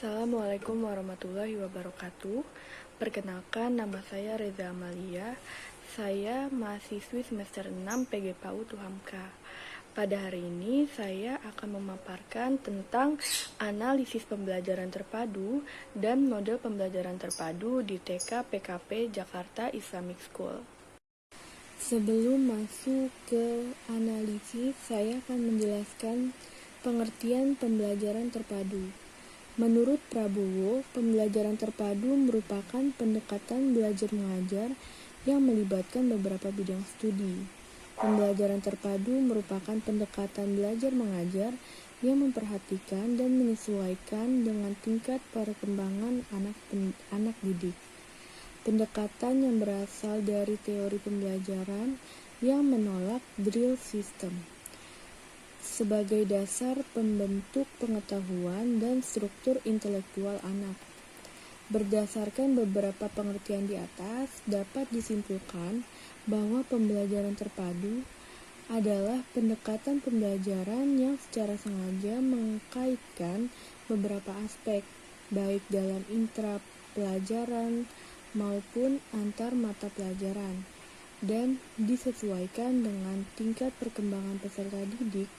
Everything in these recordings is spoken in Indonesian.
Assalamualaikum warahmatullahi wabarakatuh. Perkenalkan, nama saya Reza Amalia. Saya mahasiswi semester 6 PGPAU Hamka. Pada hari ini saya akan memaparkan tentang analisis pembelajaran terpadu dan model pembelajaran terpadu di TK PKP Jakarta Islamic School. Sebelum masuk ke analisis, saya akan menjelaskan pengertian pembelajaran terpadu. Menurut Prabowo, pembelajaran terpadu merupakan pendekatan belajar mengajar yang melibatkan beberapa bidang studi. Pembelajaran terpadu merupakan pendekatan belajar mengajar yang memperhatikan dan menyesuaikan dengan tingkat perkembangan anak didik. Pendekatan yang berasal dari teori pembelajaran yang menolak drill system sebagai dasar pembentuk pengetahuan dan struktur intelektual anak. Berdasarkan beberapa pengertian di atas, dapat disimpulkan bahwa pembelajaran terpadu adalah pendekatan pembelajaran yang secara sengaja mengkaitkan beberapa aspek, baik dalam intra-pelajaran maupun antar mata pelajaran, dan disesuaikan dengan tingkat perkembangan peserta didik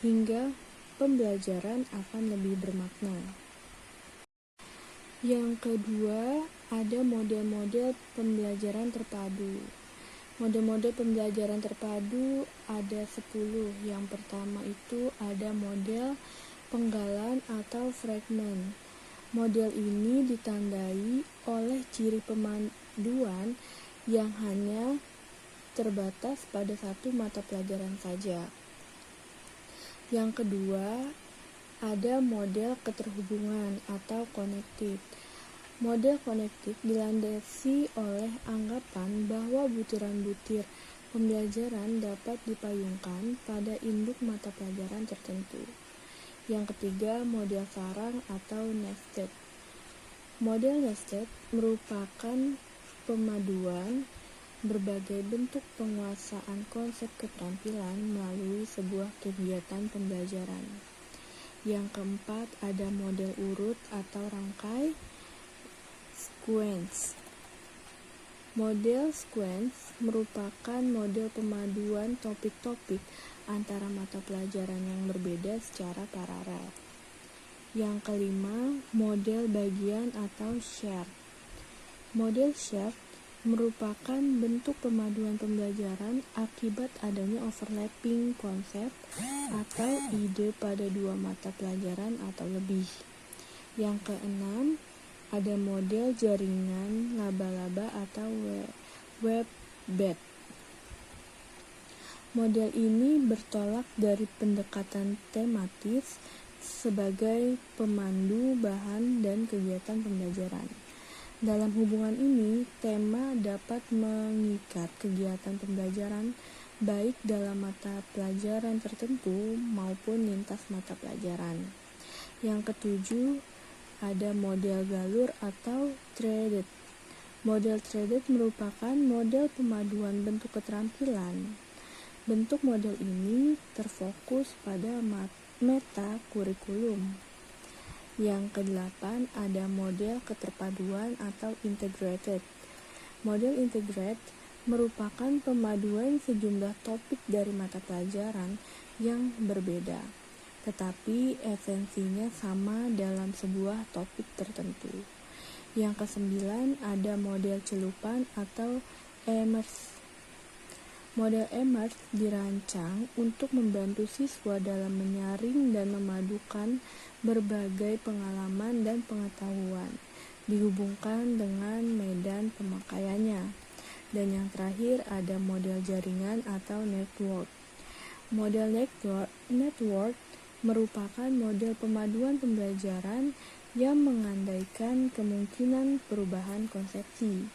hingga pembelajaran akan lebih bermakna. Yang kedua, ada model-model pembelajaran terpadu. Model-model pembelajaran terpadu ada 10. Yang pertama itu ada model penggalan atau fragment. Model ini ditandai oleh ciri pemanduan yang hanya terbatas pada satu mata pelajaran saja. Yang kedua, ada model keterhubungan atau connected. Model connected dilandasi oleh anggapan bahwa butiran-butir pembelajaran dapat dipayungkan pada induk mata pelajaran tertentu. Yang ketiga, model sarang atau nested. Model nested merupakan pemaduan berbagai bentuk penguasaan konsep keterampilan melalui sebuah kegiatan pembelajaran. Yang keempat, ada model urut atau rangkai, sequence. Model sequence merupakan model pemaduan topik-topik antara mata pelajaran yang berbeda secara paralel. Yang kelima, model bagian atau share. Model share merupakan bentuk pemaduan pembelajaran akibat adanya overlapping konsep atau ide pada dua mata pelajaran atau lebih. Yang keenam, ada model jaringan laba-laba atau web-based. Model ini bertolak dari pendekatan tematis sebagai pemandu bahan dan kegiatan pembelajaran. Dalam hubungan ini, tema dapat mengikat kegiatan pembelajaran baik dalam mata pelajaran tertentu maupun lintas mata pelajaran. Yang ketujuh, ada model galur atau threaded. Model threaded merupakan model pemaduan bentuk keterampilan. Bentuk model ini terfokus pada meta kurikulum. Yang kedelapan, ada model keterpaduan atau integrated. Model integrated merupakan pemaduan sejumlah topik dari mata pelajaran yang berbeda, tetapi esensinya sama dalam sebuah topik tertentu. Yang kesembilan, ada model celupan atau immerse. Model immerse dirancang untuk membantu siswa dalam menyaring dan memadukan berbagai pengalaman dan pengetahuan, dihubungkan dengan medan pemakaiannya. Dan yang terakhir, ada model jaringan atau network. Model network merupakan model pemaduan pembelajaran yang mengandaikan kemungkinan perubahan konsepsi,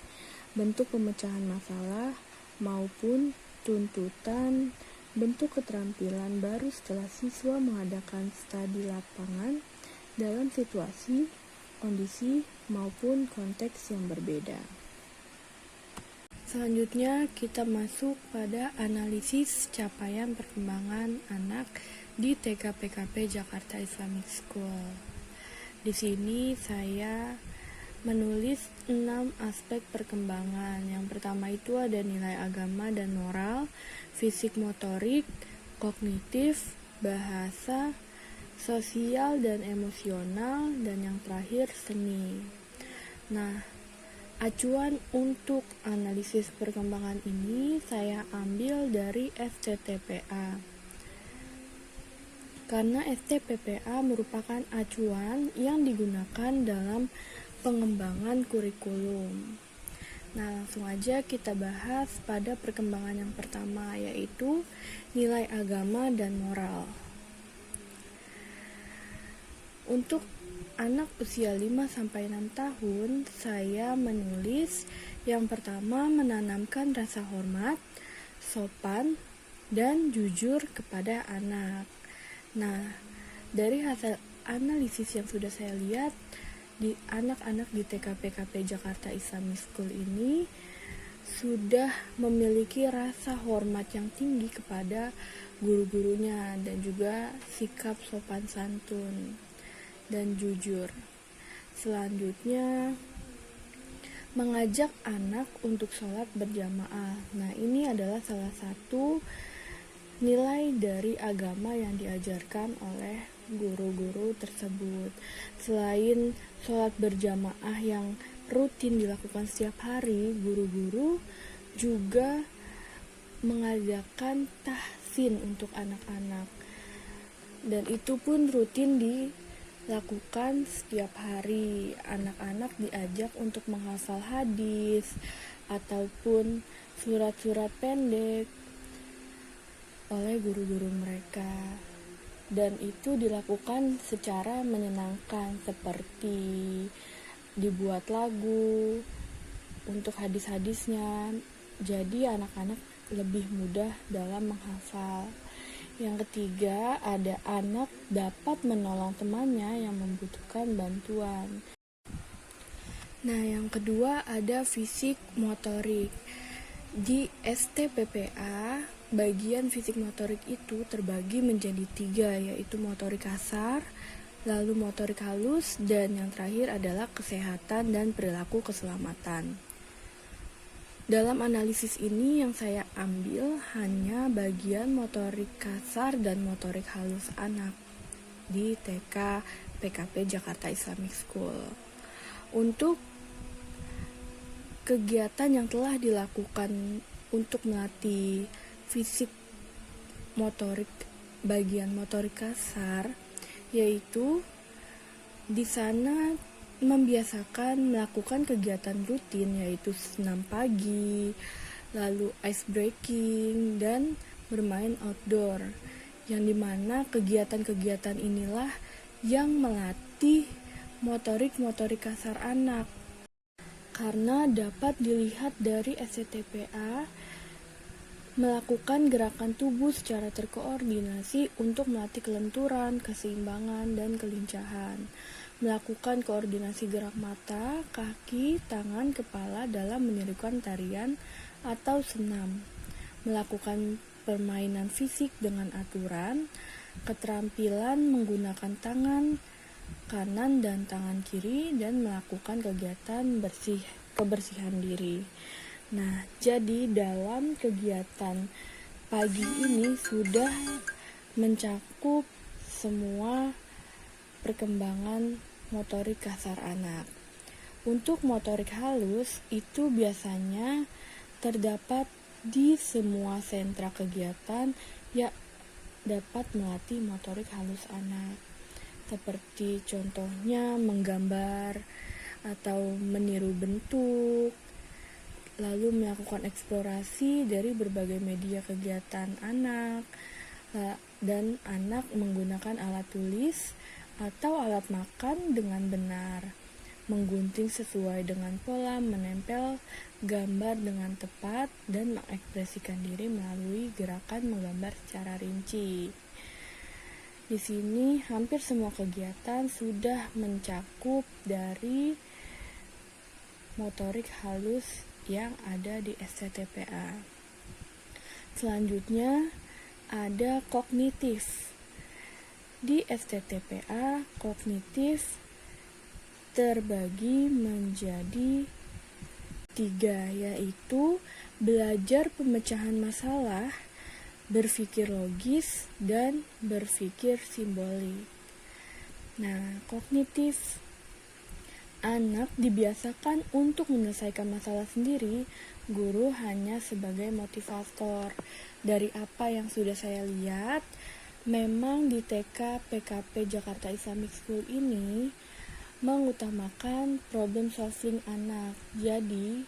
bentuk pemecahan masalah, maupun tuntutan bentuk keterampilan baru setelah siswa mengadakan studi lapangan dalam situasi, kondisi, maupun konteks yang berbeda. Selanjutnya kita masuk pada analisis capaian perkembangan anak di TK PKP Jakarta Islamic School. Di sini saya menulis 6 aspek perkembangan. Yang pertama itu ada nilai agama dan moral, fisik motorik, kognitif, bahasa, sosial dan emosional, dan yang terakhir seni. Nah, acuan untuk analisis perkembangan ini saya ambil dari STTPA. Karena STPPA merupakan acuan yang digunakan dalam pengembangan kurikulum. Nah, langsung aja kita bahas pada perkembangan yang pertama, yaitu nilai agama dan moral. Untuk anak usia 5-6 tahun, saya menulis yang pertama menanamkan rasa hormat, sopan, dan jujur kepada anak. Nah, dari hasil analisis yang sudah saya lihat, di anak-anak di TK-PKP Jakarta Islamic School ini sudah memiliki rasa hormat yang tinggi kepada guru-gurunya dan juga sikap sopan santun dan jujur. Selanjutnya, mengajak anak untuk sholat berjamaah. Nah, ini adalah salah satu nilai dari agama yang diajarkan oleh guru-guru tersebut. Selain sholat berjamaah yang rutin dilakukan setiap hari, guru-guru juga mengadakan tahsin untuk anak-anak, dan itu pun rutin dilakukan setiap hari. Anak-anak diajak untuk menghafal hadis ataupun surat-surat pendek oleh guru-guru mereka, dan itu dilakukan secara menyenangkan, seperti dibuat lagu untuk hadis-hadisnya, jadi anak-anak lebih mudah dalam menghafal. Yang ketiga, ada anak dapat menolong temannya yang membutuhkan bantuan. Nah, yang kedua ada fisik motorik. Di STPPA, bagian fisik motorik itu terbagi menjadi 3, yaitu motorik kasar, lalu motorik halus, dan yang terakhir adalah kesehatan dan perilaku keselamatan. Dalam analisis ini yang saya ambil hanya bagian motorik kasar dan motorik halus anak di TK PKP Jakarta Islamic School. Untuk kegiatan yang telah dilakukan untuk melatih fisik motorik bagian motorik kasar, yaitu di sana membiasakan melakukan kegiatan rutin, yaitu senam pagi, lalu ice breaking, dan bermain outdoor, yang dimana kegiatan-kegiatan inilah yang melatih motorik kasar anak. Karena dapat dilihat dari STTPA melakukan gerakan tubuh secara terkoordinasi untuk melatih kelenturan, keseimbangan, dan kelincahan. Melakukan koordinasi gerak mata, kaki, tangan, kepala dalam menirukan tarian atau senam. Melakukan permainan fisik dengan aturan, keterampilan menggunakan tangan kanan dan tangan kiri, dan melakukan kegiatan kebersihan diri. Nah, jadi dalam kegiatan pagi ini sudah mencakup semua perkembangan motorik kasar anak. Untuk motorik halus itu biasanya terdapat di semua sentra kegiatan yang dapat melatih motorik halus anak. Seperti contohnya menggambar atau meniru bentuk, lalu melakukan eksplorasi dari berbagai media kegiatan anak, dan anak menggunakan alat tulis atau alat makan dengan benar, menggunting sesuai dengan pola, menempel gambar dengan tepat, dan mengekspresikan diri melalui gerakan menggambar secara rinci. Di sini hampir semua kegiatan sudah mencakup dari motorik halus yang ada di STTPA. Selanjutnya ada kognitif. Di STTPA, kognitif terbagi menjadi 3, yaitu belajar pemecahan masalah, berpikir logis, dan berpikir simbolik. Nah, kognitif. Anak dibiasakan untuk menyelesaikan masalah sendiri, guru hanya sebagai motivator. Dari apa yang sudah saya lihat, memang di TK PKP Jakarta Islamic School ini mengutamakan problem solving anak. Jadi,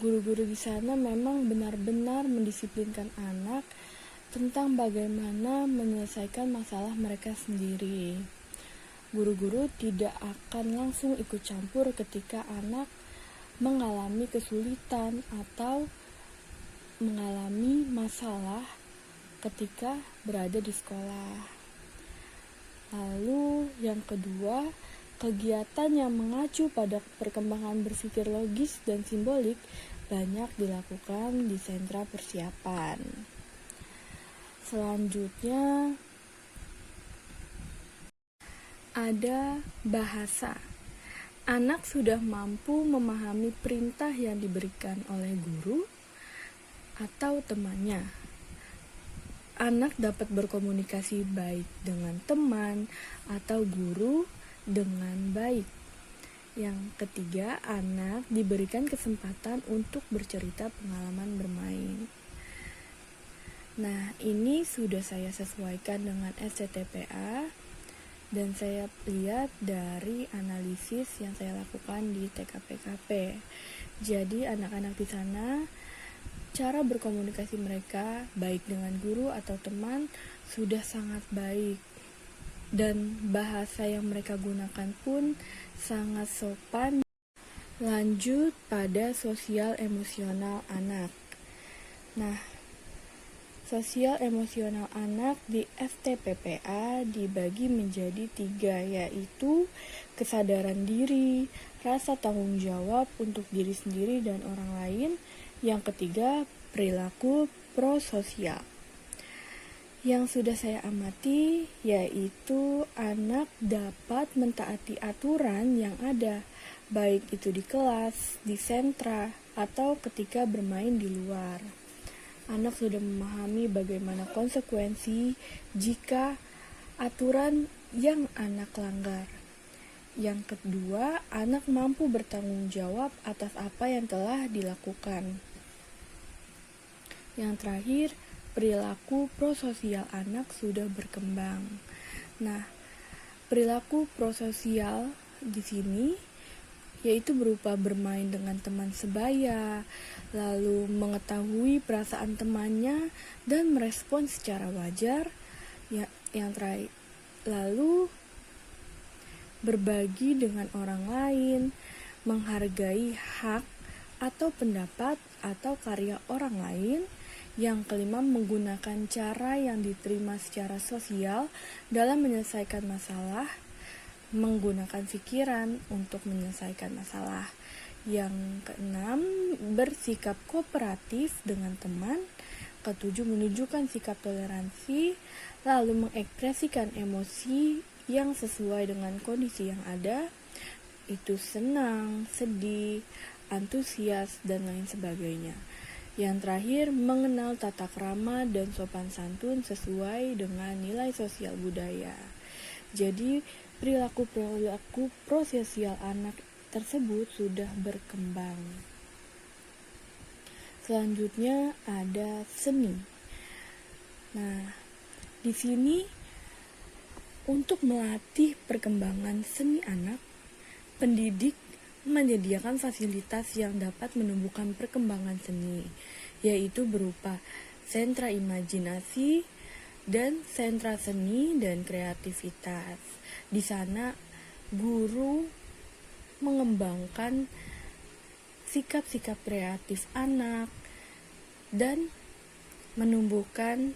guru-guru di sana memang benar-benar mendisiplinkan anak tentang bagaimana menyelesaikan masalah mereka sendiri. Guru-guru tidak akan langsung ikut campur ketika anak mengalami kesulitan atau mengalami masalah ketika berada di sekolah. Lalu yang kedua, kegiatan yang mengacu pada perkembangan berpikir logis dan simbolik banyak dilakukan di sentra persiapan. Selanjutnya ada bahasa. Anak sudah mampu memahami perintah yang diberikan oleh guru atau temannya. Anak dapat berkomunikasi baik dengan teman atau guru dengan baik. Yang ketiga, anak diberikan kesempatan untuk bercerita pengalaman bermain. Nah, ini sudah saya sesuaikan dengan SCTPA dan saya lihat dari analisis yang saya lakukan di TKPKP. Jadi anak-anak di sana, cara berkomunikasi mereka baik dengan guru atau teman sudah sangat baik. Dan bahasa yang mereka gunakan pun sangat sopan. Lanjut pada sosial emosional anak. Nah, sosial emosional anak di STPPA dibagi menjadi 3, yaitu kesadaran diri, rasa tanggung jawab untuk diri sendiri dan orang lain. Yang ketiga, perilaku prososial. Yang sudah saya amati yaitu anak dapat mentaati aturan yang ada, baik itu di kelas, di sentra, atau ketika bermain di luar. Anak sudah memahami bagaimana konsekuensi jika aturan yang anak langgar. Yang kedua, anak mampu bertanggung jawab atas apa yang telah dilakukan. Yang terakhir, perilaku prososial anak sudah berkembang. Nah, perilaku prososial di sini yaitu berupa bermain dengan teman sebaya, lalu mengetahui perasaan temannya dan merespon secara wajar. Yang terakhir, lalu berbagi dengan orang lain, menghargai hak atau pendapat atau karya orang lain. Yang kelima, menggunakan cara yang diterima secara sosial dalam menyelesaikan masalah, menggunakan pikiran untuk menyelesaikan masalah. Yang keenam, bersikap kooperatif dengan teman. Ketujuh, menunjukkan sikap toleransi, lalu mengekspresikan emosi yang sesuai dengan kondisi yang ada, itu senang, sedih, antusias, dan lain sebagainya. Yang terakhir, mengenal tata krama dan sopan santun sesuai dengan nilai sosial budaya. Jadi, perilaku prososial anak tersebut sudah berkembang. Selanjutnya ada seni. Nah, di sini untuk melatih perkembangan seni anak, pendidik menyediakan fasilitas yang dapat menumbuhkan perkembangan seni, yaitu berupa sentra imajinasi dan sentra seni dan kreativitas. Di sana guru mengembangkan sikap-sikap kreatif anak dan menumbuhkan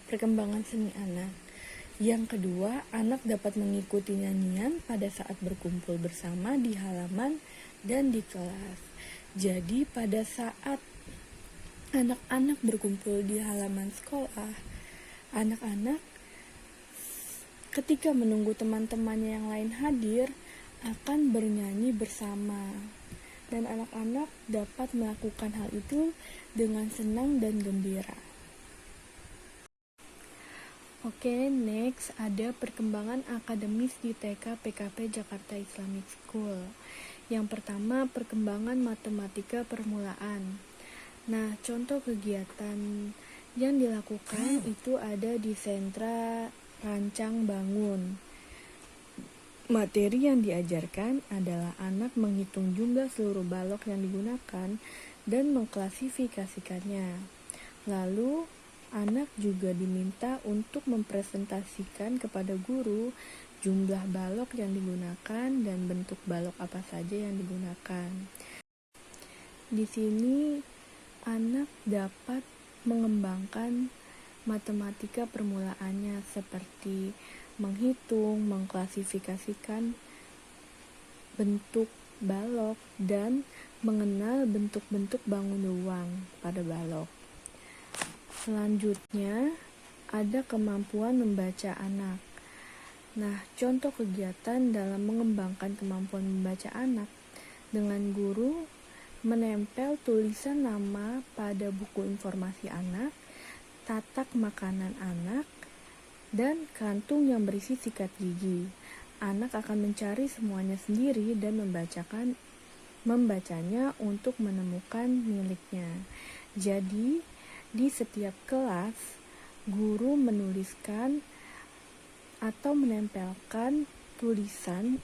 perkembangan seni anak. Yang kedua, anak dapat mengikuti nyanyian pada saat berkumpul bersama di halaman dan di kelas. Jadi pada saat anak-anak berkumpul di halaman sekolah, anak-anak ketika menunggu teman-temannya yang lain hadir, akan bernyanyi bersama, dan anak-anak dapat melakukan hal itu dengan senang dan gembira. Oke, next ada perkembangan akademis di TK PKP Jakarta Islamic School. Yang pertama, perkembangan matematika permulaan. Nah, contoh kegiatan yang dilakukan itu ada di sentra Rancang Bangun. Materi yang diajarkan adalah anak menghitung jumlah seluruh balok yang digunakan dan mengklasifikasikannya. Lalu, anak juga diminta untuk mempresentasikan kepada guru jumlah balok yang digunakan dan bentuk balok apa saja yang digunakan. Di sini, anak dapat mengembangkan matematika permulaannya seperti menghitung, mengklasifikasikan bentuk balok, dan mengenal bentuk-bentuk bangun ruang pada balok. Selanjutnya, ada kemampuan membaca anak. Nah, contoh kegiatan dalam mengembangkan kemampuan membaca anak dengan guru menempel tulisan nama pada buku informasi anak, tatak makanan anak, dan kantung yang berisi sikat gigi. Anak akan mencari semuanya sendiri dan membacanya untuk menemukan miliknya. Jadi, di setiap kelas, guru menuliskan atau menempelkan tulisan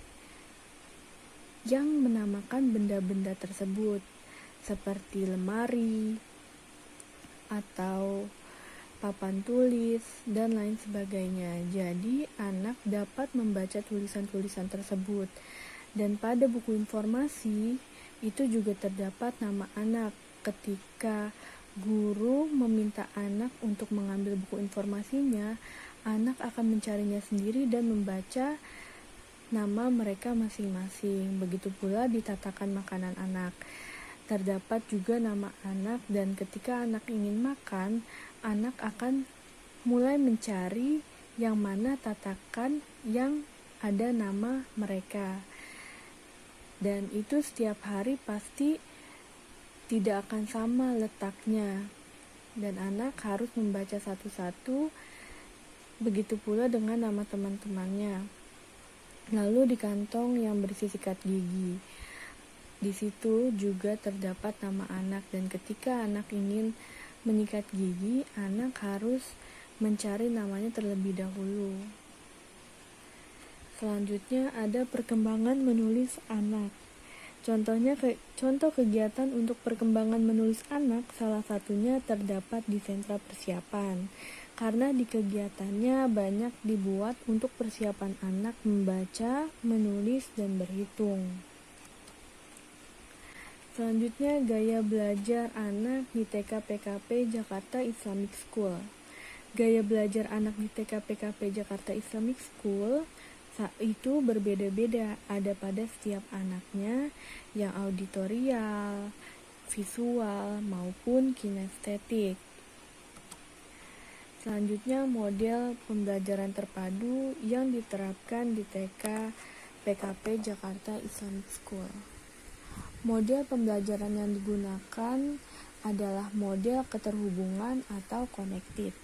yang menamakan benda-benda tersebut, seperti lemari atau papan tulis, dan lain sebagainya. Jadi, anak dapat membaca tulisan-tulisan tersebut. Dan pada buku informasi, itu juga terdapat nama anak. Ketika guru meminta anak untuk mengambil buku informasinya, anak akan mencarinya sendiri dan membaca nama mereka masing-masing. Begitu pula di tatakan makanan anak. Terdapat juga nama anak, dan ketika anak ingin makan, anak akan mulai mencari yang mana tatakan yang ada nama mereka. Dan itu setiap hari pasti tidak akan sama letaknya. Dan anak harus membaca satu-satu, begitu pula dengan nama teman-temannya. Lalu di kantong yang berisi sikat gigi, di situ juga terdapat nama anak, dan ketika anak ingin menyikat gigi, anak harus mencari namanya terlebih dahulu. Selanjutnya ada perkembangan menulis anak. Contoh kegiatan untuk perkembangan menulis anak salah satunya terdapat di sentra persiapan. Karena di kegiatannya banyak dibuat untuk persiapan anak membaca, menulis, dan berhitung. Selanjutnya, gaya belajar anak di TK PKP Jakarta Islamic School. Gaya belajar anak di TK PKP Jakarta Islamic School itu berbeda-beda, ada pada setiap anaknya, yang auditorial, visual, maupun kinestetik. Selanjutnya, model pembelajaran terpadu yang diterapkan di TK PKP Jakarta Islamic School. Model pembelajaran yang digunakan adalah model keterhubungan atau connected.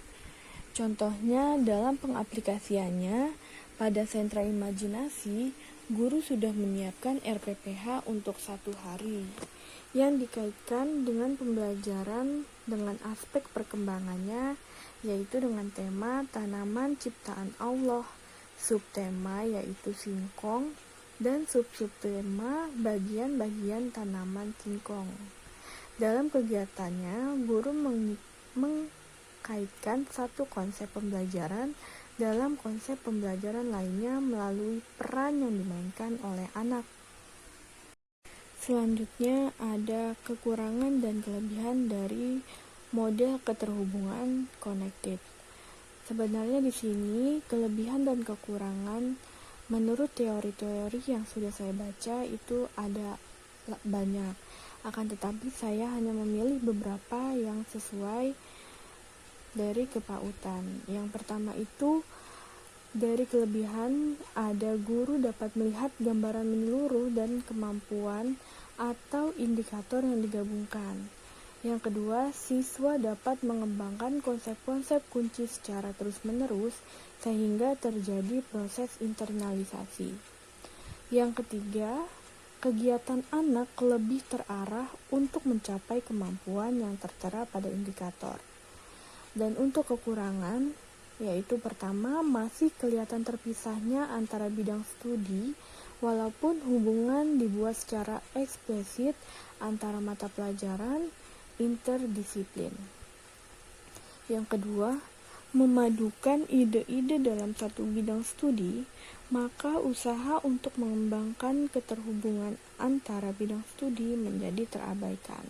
Contohnya dalam pengaplikasiannya, pada sentra imajinasi, guru sudah menyiapkan RPPH untuk 1 hari yang dikaitkan dengan pembelajaran dengan aspek perkembangannya, yaitu dengan tema tanaman ciptaan Allah, subtema yaitu singkong, dan subtema bagian-bagian tanaman singkong. Dalam kegiatannya, guru mengkaitkan satu konsep pembelajaran dalam konsep pembelajaran lainnya melalui peran yang dimainkan oleh anak. Selanjutnya ada kekurangan dan kelebihan dari model keterhubungan connected. Sebenarnya di sini kelebihan dan kekurangan menurut teori-teori yang sudah saya baca itu ada banyak. Akan tetapi saya hanya memilih beberapa yang sesuai dari kepautan. Yang pertama itu Dari kelebihan, ada guru dapat melihat gambaran menyeluruh dan kemampuan atau indikator yang digabungkan. Yang kedua, siswa dapat mengembangkan konsep-konsep kunci secara terus-menerus sehingga terjadi proses internalisasi. Yang ketiga, kegiatan anak lebih terarah untuk mencapai kemampuan yang tertera pada indikator. Dan untuk kekurangan, yaitu pertama, masih kelihatan terpisahnya antara bidang studi, walaupun hubungan dibuat secara eksplisit antara mata pelajaran interdisiplin. Yang kedua, memadukan ide-ide dalam satu bidang studi, maka usaha untuk mengembangkan keterhubungan antara bidang studi menjadi terabaikan.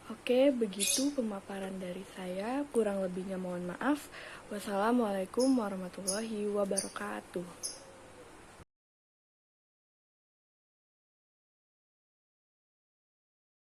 Oke, begitu pemaparan dari saya. Kurang lebihnya mohon maaf. Wassalamualaikum warahmatullahi wabarakatuh.